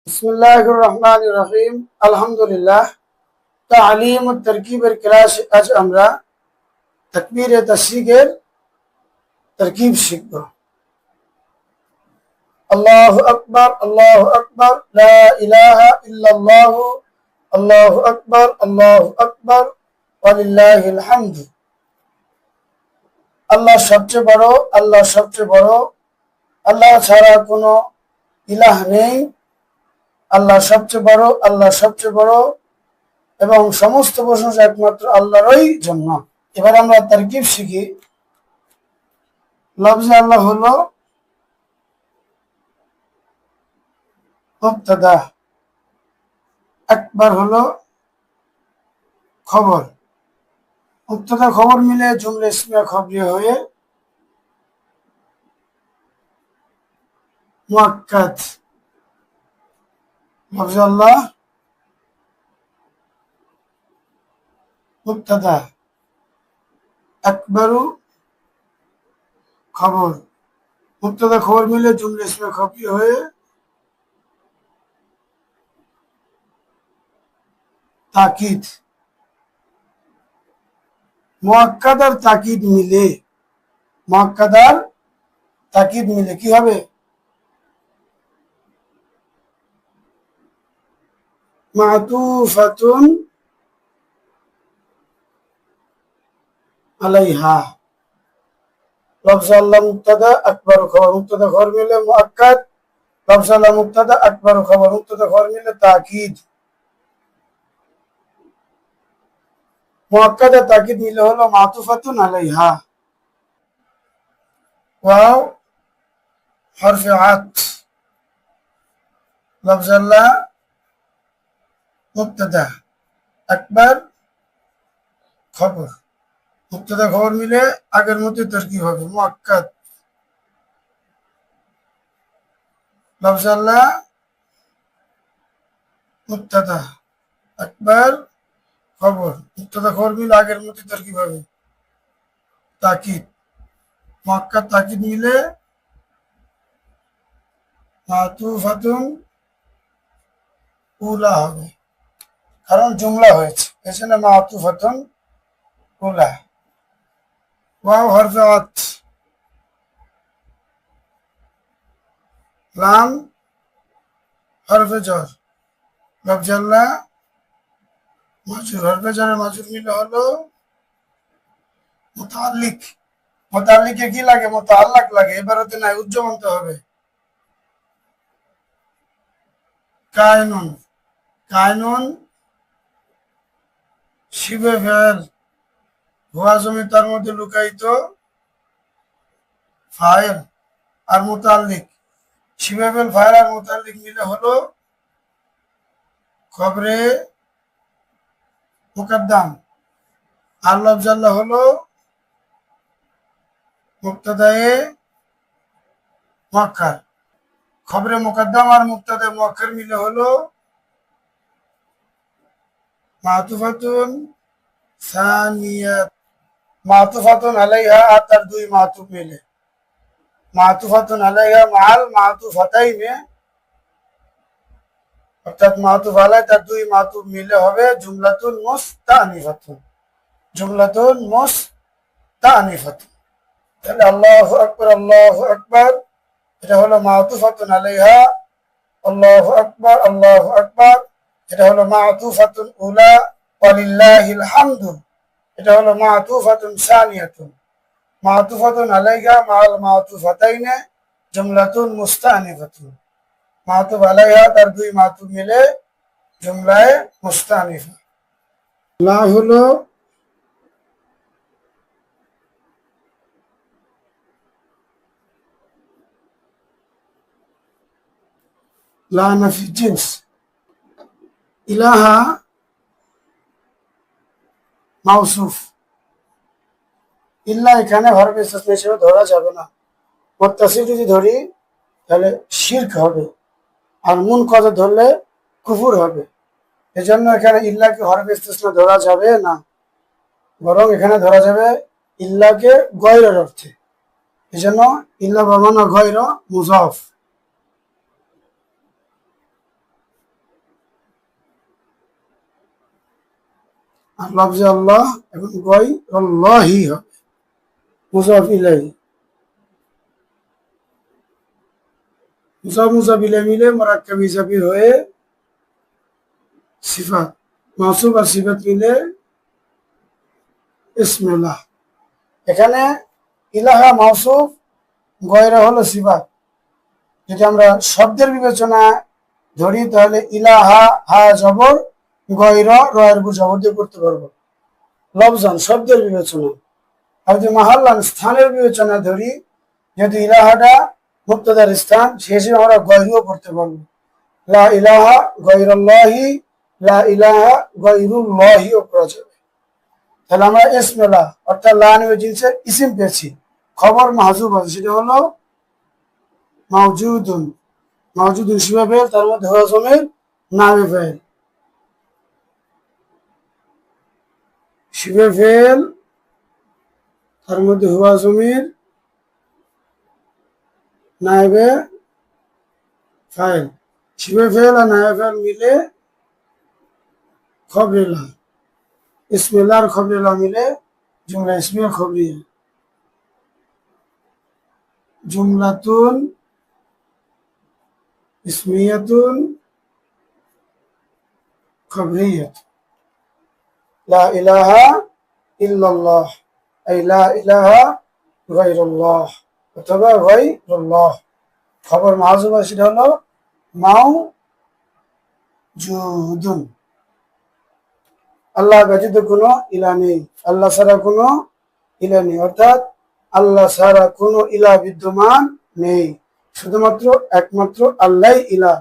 বিসমিল্লাহির রহমানির রহিম। আলহামদুলিল্লাহ। তালিম ও তরকিবের ক্লাস আজ আমরা তাকবীরে তাশরিকের তরকিব শিখব। আল্লাহু আকবার, আল্লাহু আকবার, লা ইলাহা ইল্লাল্লাহ, আল্লাহু আকবার, আল্লাহু আকবার, ওয়ালিল্লাহিল হামদ। আল্লাহ সবচেয়ে বড়, আল্লাহ সবচেয়ে বড়, আল্লাহ ছাড়া কোনো ইলাহ নেই। আল্লাহ সবচেয়ে বড়, আল্লাহ সবচেয়ে বড় এবং সমস্ত প্রশংসা একমাত্র আল্লাহরই জন্য। এবার আমরা তারকিব শিখি। লফজে আল্লাহ হলো মুবতাদা, আকবার হলো খবর। মুবতাদা খবর মিলে জুমলা ইসমিয়া খবরিয়া হয়ে মুআক্কাদ। লফজে আল্লাহ মুবতাদা, আকবারু খবর। মুবতাদা খবর মিলে জুমলা ইসমিয়া খবরিয়া হয়ে তাকিদ। মুআক্কাদ আর তাকিদ মিলে, মুআক্কাদ আর তাকিদ মিলে কি হবে? মাতুফাতুন আলাইহা। লফজ আল্লাহ মুবতাদা, আকবার খবর। মুবতাদা খবর মিলে মুআক্কাদ, লফজ আল্লাহ মুবতাদা, আকবার খবর। মুবতাদা খবর মিলে তাকিদ। মুআক্কাদ আর তাকিদ মিলে হলো মাতুফাতুন আলাইহা। ওয়াও হরফে আত। লফজ আল্লাহ মুবতাদা, আকবার খবর। মুবতাদা খবর মিলে আগের মতো তারকিব হবে মুআক্কাদ। লফজ আল্লাহ মুবতাদা, আকবার খবর। মুবতাদা খবর মিলে আগের মতো তারকিব হবে তাকিদ। মুআক্কাদ তাকিদ মিলে মাতুফাতুন উলা হবে, কারণ জুমলা হয়েছে এখানে মাতুফাতুন উলা। ওয়াও হরফে আত। লাম হরফে জর। লফজ আল্লাহ মাজরুর। হরফে জরের মাজরুর মিলে হলো মুতাআল্লিক। মুতাআল্লিকে কি লাগে? মুতাআল্লাক লাগে। এবারেতে নাই, উজ্জীবন্ত হবে। কায়নুন। কায়নুন শিবে ফেল। হুয়া জমি তার মধ্যে লুকায়িত ফাইল আর মুতাআল্লিক। শিবে ফেল, ফাইল আর মুতাআল্লিক মিলে হলো খবরে মুকদ্দম। আর লফজ আল্লাহ হলো মুবতাদায়ে মুআক্কার। খবরে মুকদ্দম আর মুবতাদায়ে মুআক্কার মিলে হলো মাতুফাতুন সানিয়াত। মাতুফাতুন আলাইহা আর তার দুই মাতুফ মিলে। মাতুফাতুন আলাইহা মাল মাতুফাতাইনে, অর্থাৎ মাতুফ আলাই তার দুই মাতুফ মিলে হবে জুমলাতুন মুস্তানিফাতুন। জুমলাতুন মুস্তানিফাতুন। তাহলে আল্লাহু আকবার, আল্লাহু আকবার, এটা হলো মাতুফাতুন আলাইহা। আল্লাহু আকবার, আল্লাহু আকবার, এটা হলো মাতুফাতুন উলা। ওয়ালিল্লাহিল হামদু, এটা হলো মাতুফাতুন সানিয়াতুন। মাতুফাতুন আলাইহা মাল মাতুফাতাইনে জুমলাতুন মুস্তানিফাতুন। মাতুফ আলাইহা তার দুই মাতুফ মিলে জুমলায়ে মুস্তানিফা। লা হলো লা নাফি জিন্স। ইলাহা মাউসুফ। ইল্লা এখানে হরফ ইসতিসনা হিসেবে ধরা যাবে না। মুত্তাসিল যদি ধরি তাহলে শিরক হবে, আর মুনকাযা ধরলে কুফর হবে। এজন্য এখানে ইল্লাকে হরফ ইসতিসনা ধরা যাবে না, বরং এখানে ধরা যাবে ইল্লাকে গয়রের অর্থে। এজন্য ইল্লা বামানা গয়র মুজাফ। আর লফজে আল্লাহ এবং গায়রুল্লাহি হবে মুযাফ ইলাইহি। মুযাফ ইলাইহি মিলে মুরাক্কাব ইজাফি হয়ে সিফাত, মাওসুফ আর সিফাত মিলে ইসমুল্লাহ। এখানে ইলাহা মাওসুফ, গয়রা হলো সিফাত। যদি আমরা শব্দের বিবেচনা ধরি তাহলে ইলাহা হা জবর, গয়রা রয়ের উপর জবর দিয়ে করতে পারবো লফজান শব্দের বিবেচনা। আর যদি মাহাল্লান স্থানের বিবেচনা ধরি, যেহেতু ইলাহাটা মুক্তদার স্থান, সে হিসেবে আমরা গয়রুও করতে পারবো। লা ইলাহা গয়রুল্লাহি, লা ইলাহা গয়রুল্লাহিও করা যাবে। তাহলে আমরা ইসমুল্লাহ অর্থাৎ লা নিয়ে জিনিসের ইসিম পেয়েছি, খবর মাহজুব আছে, সেটা হলো মাওজুদুন। মাওজুদুন শিবা ফেল, তার মধ্যে হুয়া জমির নাবে ফেল। শিবে ফেল তার মধ্যে হুয়া জমির নাইবে ফাইল। শিবে ফেল আর নাইবে ফাইল মিলে খবরিলা। ইসমিল্লাহ আর খবরিলা মিলে জুমলা ইসমিয়া খবরিয়া। জুমলাতুন ইসমিয়াতুন খবরিয়াত। লা ইলাহা ইল্লাল্লাহ, আই লা ইলাহা গায়রুল্লাহ অথবা গায়রুল্লাহ। খবর মাহজুব, সেটা হলো মাওজুদুন। আল্লাহ ব্যতীত কোনো ইলা নেই, আল্লাহ ছাড়া কোনো ইলা নেই, অর্থাৎ আল্লাহ ছাড়া কোনো ইলা বিদ্যমান নেই, শুধুমাত্র একমাত্র আল্লাহ ইলা।